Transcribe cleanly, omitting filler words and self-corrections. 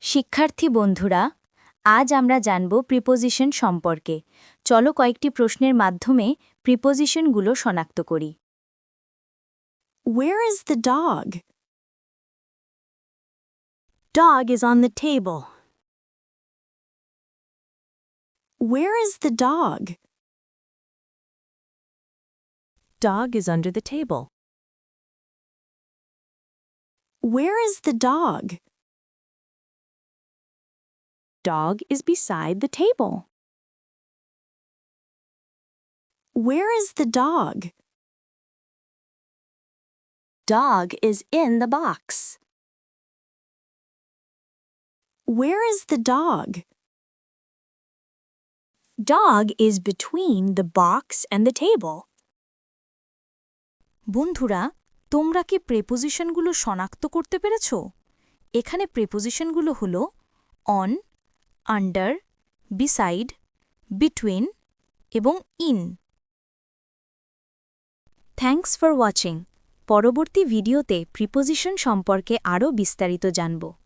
শিক্ষার্থী বন্ধুরা, আজ আমরা জানব প্রিপোজিশন সম্পর্কে। চলো কয়েকটি প্রশ্নের মাধ্যমে প্রিপোজিশনগুলো শনাক্ত করি। Where is the dog? Dog is on the table. Where is the dog? Dog is under the table. Where is the dog? Dog is beside the table. Where is the dog? Dog is in the box. Where is the dog? Dog is between the box and the table. বন্ধুরা, তোমরা কি প্রিপোজিশনগুলো শনাক্ত করতে পেরেছ? এখানে প্রিপোজিশনগুলো হলো on, under, beside, between এবং in. Thanks for watching. পরবর্তী ভিডিওতে প্রিপোজিশন সম্পর্কে আরও বিস্তারিত জানব।